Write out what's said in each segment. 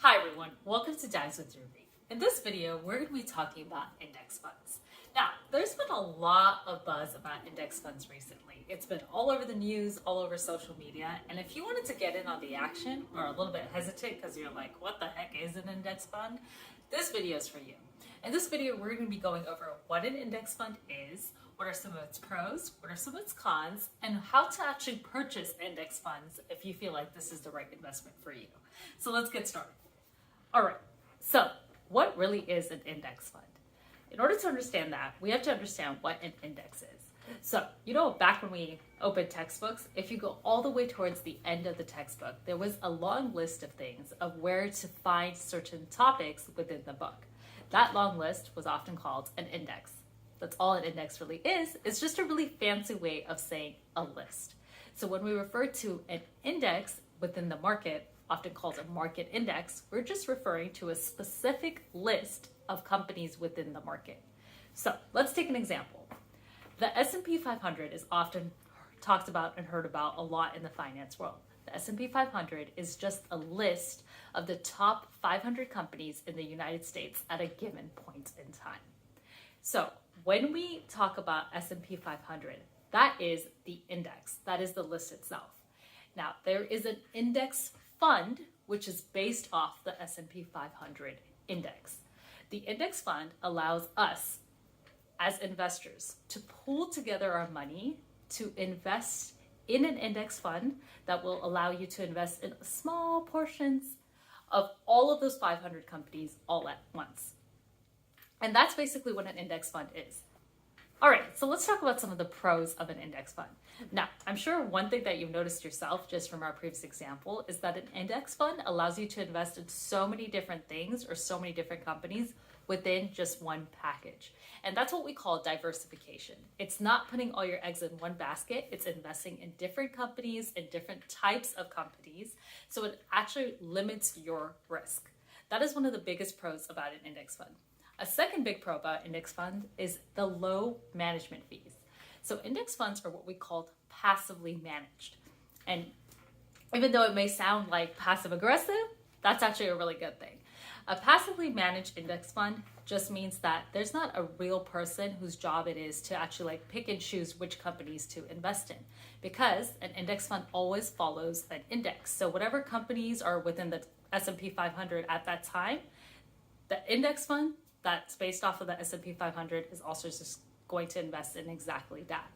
Hi everyone, welcome to Dives with Ruby. In this video, we're going to be talking about index funds. Now, there's been a lot of buzz about index funds recently. It's been all over the news, all over social media, and if you wanted to get in on the action or a little bit hesitant because you're like, what the heck is an index fund? This video is for you. In this video, we're going to be going over what an index fund is, what are some of its pros, what are some of its cons, and how to actually purchase index funds if you feel like this is the right investment for you. So let's get started. All right, so what really is an index fund? In order to understand that, we have to understand what an index is. So, back when we opened textbooks, if you go all the way towards the end of the textbook, there was a long list of things of where to find certain topics within the book. That long list was often called an index. That's all an index really is. It's just a really fancy way of saying a list. So when we refer to an index within the market, often called a market index, we're just referring to a specific list of companies within the market. So let's take an example. The S&P 500 is often talked about and heard about a lot in the finance world. The S&P 500 is just a list of the top 500 companies in the United States at a given point in time. So when we talk about S&P 500, that is the index. That is the list itself. Now, there is an index fund, which is based off the S&P 500 index. The index fund allows us as investors to pool together our money to invest in an index fund that will allow you to invest in small portions of all of those 500 companies all at once. And that's basically what an index fund is. All right, so let's talk about some of the pros of an index fund. Now, I'm sure one thing that you've noticed yourself just from our previous example is that an index fund allows you to invest in so many different things or so many different companies within just one package. And that's what we call diversification. It's not putting all your eggs in one basket, it's investing in different companies and different types of companies. So it actually limits your risk. That is one of the biggest pros about an index fund. A second big pro about index fund is the low management fees. So index funds are what we call passively managed. And even though it may sound like passive aggressive, that's actually a really good thing. A passively managed index fund just means that there's not a real person whose job it is to actually pick and choose which companies to invest in, because an index fund always follows an index. So whatever companies are within the S&P 500 at that time, the index fund that's based off of the S&P 500 is also just going to invest in exactly that.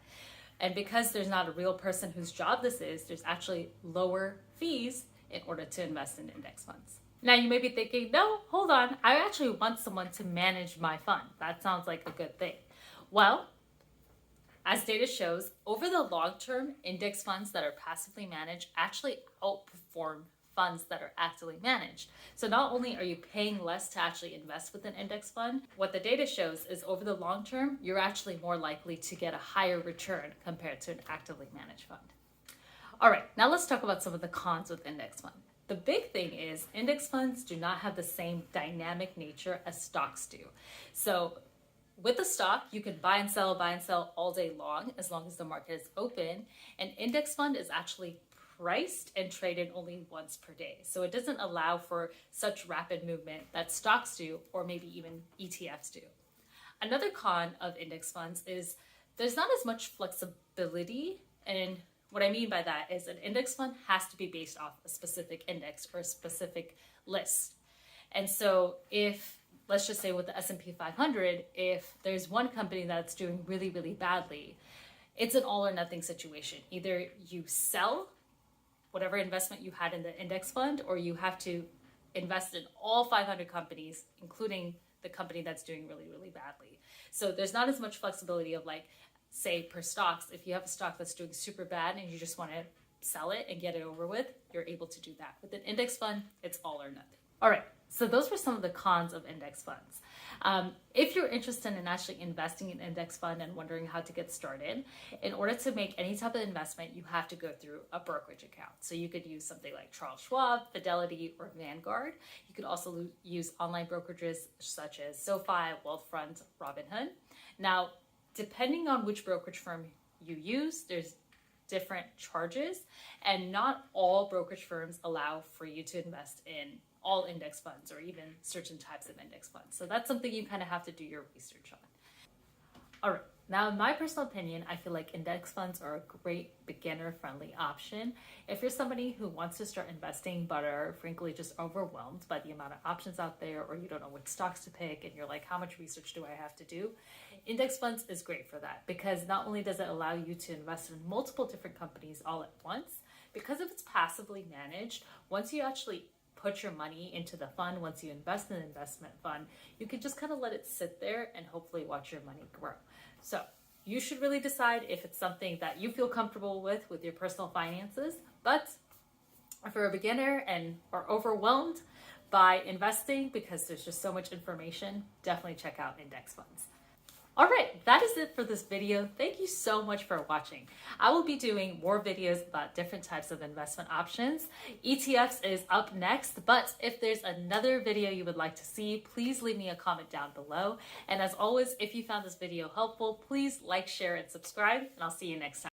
And because there's not a real person whose job this is, there's actually lower fees in order to invest in index funds. Now you may be thinking, no, hold on, I actually want someone to manage my fund. That sounds like a good thing. Well, as data shows, over the long term, index funds that are passively managed actually outperform funds that are actively managed. So not only are you paying less to actually invest with an index fund, what the data shows is over the long term, you're actually more likely to get a higher return compared to an actively managed fund. All right, now let's talk about some of the cons with index fund. The big thing is index funds do not have the same dynamic nature as stocks do. So with a stock, you can buy and sell all day long as the market is open. An index fund is actually priced and traded only once per day. So it doesn't allow for such rapid movement that stocks do, or maybe even ETFs do. Another con of index funds is there's not as much flexibility. And what I mean by that is an index fund has to be based off a specific index or a specific list. And so if, let's just say with the S&P 500, if there's one company that's doing really, really badly, it's an all or nothing situation. Either you sell whatever investment you had in the index fund, or you have to invest in all 500 companies, including the company that's doing really, really badly. So there's not as much flexibility of say per stocks. If you have a stock that's doing super bad and you just want to sell it and get it over with, you're able to do that. With an index fund, it's all or nothing. All right, so those were some of the cons of index funds. If you're interested in actually investing in index fund and wondering how to get started, in order to make any type of investment, you have to go through a brokerage account. So you could use something like Charles Schwab, Fidelity, or Vanguard. You could also use online brokerages such as SoFi, Wealthfront, Robinhood. Now, depending on which brokerage firm you use, there's different charges, and not all brokerage firms allow for you to invest in all index funds or even certain types of index funds. So that's something you kind of have to do your research on. All right. Now, in my personal opinion, I feel like index funds are a great beginner-friendly option. If you're somebody who wants to start investing but are frankly just overwhelmed by the amount of options out there, or you don't know which stocks to pick and you're like, how much research do I have to do? Index funds is great for that because not only does it allow you to invest in multiple different companies all at once, because if it's passively managed, once you actually put your money into the fund, once you invest in an investment fund, you can just kind of let it sit there and hopefully watch your money grow. So you should really decide if it's something that you feel comfortable with your personal finances. But if you're a beginner and are overwhelmed by investing because there's just so much information, definitely check out index funds. All right, that is it for this video. Thank you so much for watching. I will be doing more videos about different types of investment options. ETFs is up next, but if there's another video you would like to see, please leave me a comment down below. And as always, if you found this video helpful, please like, share, and subscribe, and I'll see you next time.